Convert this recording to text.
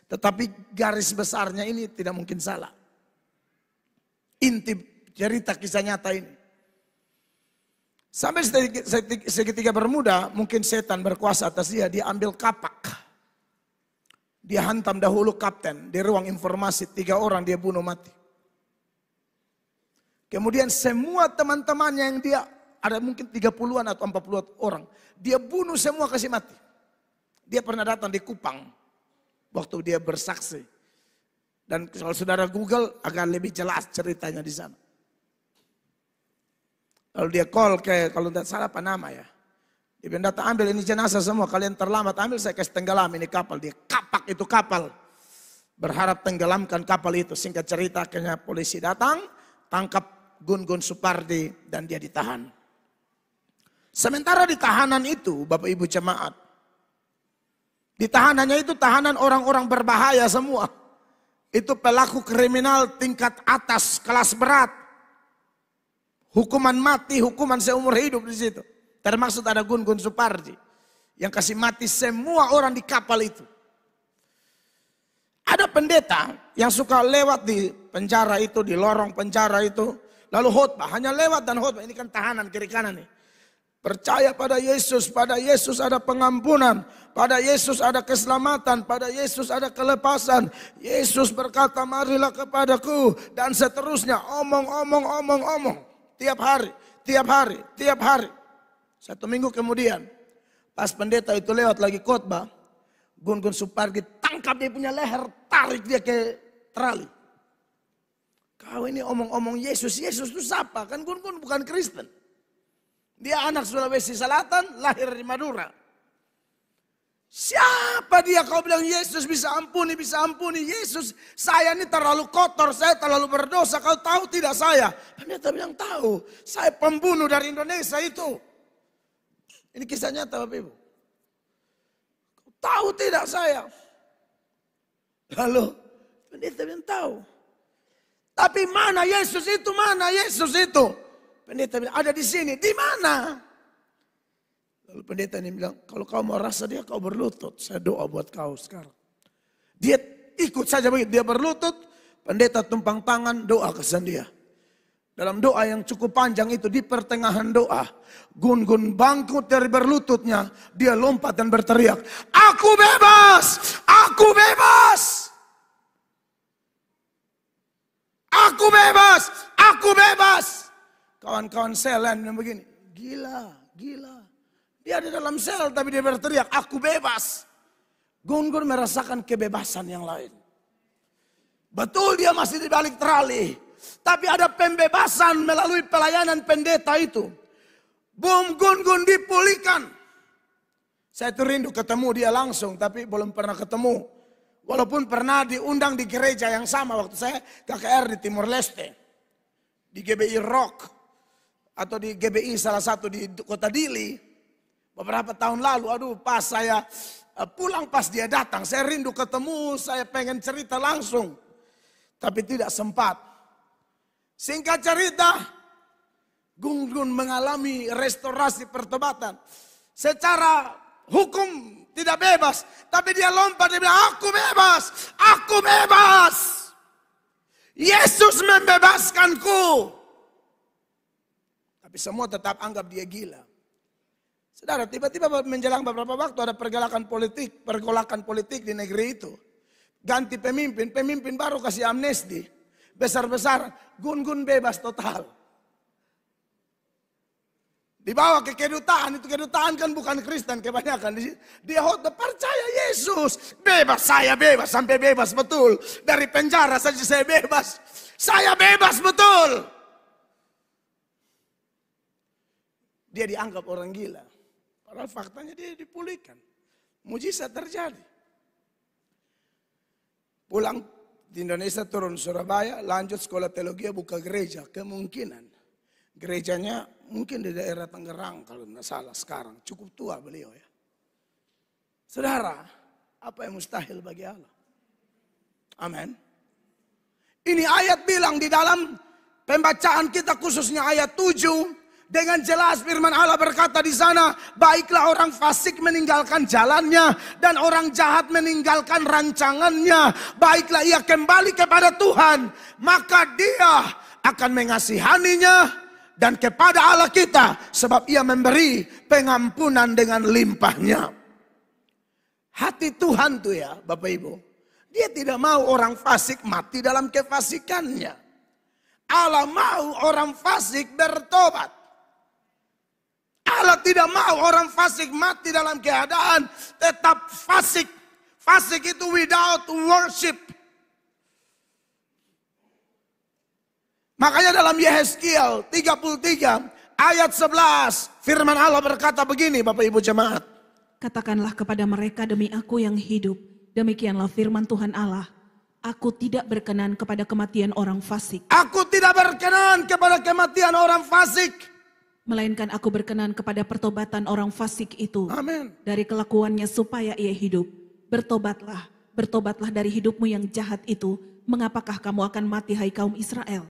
Tetapi garis besarnya ini tidak mungkin salah. Inti cerita kisah nyata ini. Sampai seketika bermuda, mungkin setan berkuasa atas dia. Dia ambil kapak. Dia hantam dahulu kapten. Di ruang informasi 3 orang dia bunuh mati. Kemudian semua teman-temannya yang dia, ada mungkin 30-an atau 40 orang. Dia bunuh semua, kasih mati. Dia pernah datang di Kupang. Waktu dia bersaksi. Dan kalau saudara Google agak lebih jelas ceritanya di sana. Lalu dia call ke, kalau tidak salah apa nama ya. Dia bilang, datang ambil ini jenazah semua. Kalian terlambat ambil, saya kasih tenggelam ini kapal. Dia kapak itu kapal. Berharap tenggelamkan kapal itu. Singkat cerita akhirnya polisi datang. Tangkap Gun-Gun Supardi dan dia ditahan. Sementara di tahanan itu Bapak Ibu jemaat. Di tahanannya itu tahanan orang-orang berbahaya semua. Itu pelaku kriminal tingkat atas, kelas berat. Hukuman mati, hukuman seumur hidup di situ. Termaksud ada Gun-Gun Supardi yang kasih mati semua orang di kapal itu. Ada pendeta yang suka lewat di penjara itu, di lorong penjara itu, lalu khotbah, hanya lewat dan khotbah. Ini kan tahanan kiri kanan nih. Percaya pada Yesus ada pengampunan, pada Yesus ada keselamatan, pada Yesus ada kelepasan. Yesus berkata, marilah kepadaku, dan seterusnya, omong. Tiap hari. 1 minggu kemudian, pas pendeta itu lewat lagi khotbah, Gun-Gun Supardi tangkap dia punya leher, tarik dia ke trali. Kau ini omong-omong Yesus itu siapa? Kan Gun-Gun bukan Kristen. Dia anak Sulawesi Selatan, lahir di Madura. Siapa dia kau bilang Yesus bisa ampuni. Yesus, saya ini terlalu kotor, saya terlalu berdosa. Kau tahu tidak saya? Pendeta bilang tahu. Saya pembunuh dari Indonesia itu. Ini kisah nyata Bapak Ibu. Kau tahu tidak saya? Lalu pendeta bilang tahu. Tapi mana Yesus itu? Pendeta bilang ada di sini. Di mana? Lalu pendeta ini bilang, kalau kau mau rasa dia, kau berlutut. Saya doa buat kau sekarang. Dia ikut saja begitu. Dia berlutut, pendeta tumpang tangan, doa kesan dia. Dalam doa yang cukup panjang itu, di pertengahan doa, Gun-Gun bangkit dari berlututnya. Dia lompat dan berteriak, aku bebas! Aku bebas! Aku bebas! Aku bebas! Kawan-kawan sel lain yang begini, gila. Dia ada dalam sel tapi dia berteriak, aku bebas. Gun-Gun merasakan kebebasan yang lain. Betul dia masih di balik trali. Tapi ada pembebasan melalui pelayanan pendeta itu. Gun-Gun dipulihkan. Saya tuh rindu ketemu dia langsung tapi belum pernah ketemu. Walaupun pernah diundang di gereja yang sama waktu saya KKR di Timor Leste. Di GBI Rock. Atau di GBI salah satu di kota Dili. Beberapa tahun lalu, pas saya pulang pas dia datang. Saya rindu ketemu, saya pengen cerita langsung. Tapi tidak sempat. Singkat cerita, Gun-Gun mengalami restorasi pertobatan. Secara hukum tidak bebas. Tapi dia lompat, dia bilang, aku bebas. Aku bebas. Yesus membebaskanku. Tapi semua tetap anggap dia gila. Saudara, tiba-tiba menjelang beberapa waktu ada pergolakan politik di negeri itu. Ganti pemimpin baru kasih amnesti. Besar-besaran, Gun-Gun bebas total. Dibawa ke kedutaan, itu kedutaan kan bukan Kristen kebanyakan. Dia percaya Yesus. Bebas, saya bebas, sampai bebas betul. Dari penjara saja saya bebas. Saya bebas betul. Dia dianggap orang gila. Padahal faktanya dia dipulihkan. Mujizat terjadi. Pulang di Indonesia, turun Surabaya, lanjut sekolah teologi, buka gereja. Kemungkinan gerejanya mungkin di daerah Tangerang kalau tidak salah sekarang. Cukup tua beliau ya. Saudara, apa yang mustahil bagi Allah? Amin. Ini ayat bilang di dalam pembacaan kita khususnya ayat 7. Dengan jelas firman Allah berkata di sana, baiklah orang fasik meninggalkan jalannya dan orang jahat meninggalkan rancangannya. Baiklah ia kembali kepada Tuhan, maka dia akan mengasihaninya dan kepada Allah kita, sebab ia memberi pengampunan dengan limpahnya. Hati Tuhan tuh ya Bapak Ibu, dia tidak mau orang fasik mati dalam kefasikannya. Allah mau orang fasik bertobat. Allah tidak mau orang fasik mati dalam keadaan tetap fasik. Fasik itu without worship. Makanya dalam Yehezkiel 33 ayat 11 firman Allah berkata begini Bapak Ibu jemaat. Katakanlah kepada mereka, demi aku yang hidup, demikianlah firman Tuhan Allah. Aku tidak berkenan kepada kematian orang fasik. Aku tidak berkenan kepada kematian orang fasik. Melainkan aku berkenan kepada pertobatan orang fasik itu. Amin. Dari kelakuannya supaya ia hidup. Bertobatlah, bertobatlah dari hidupmu yang jahat itu. Mengapakah kamu akan mati hai kaum Israel?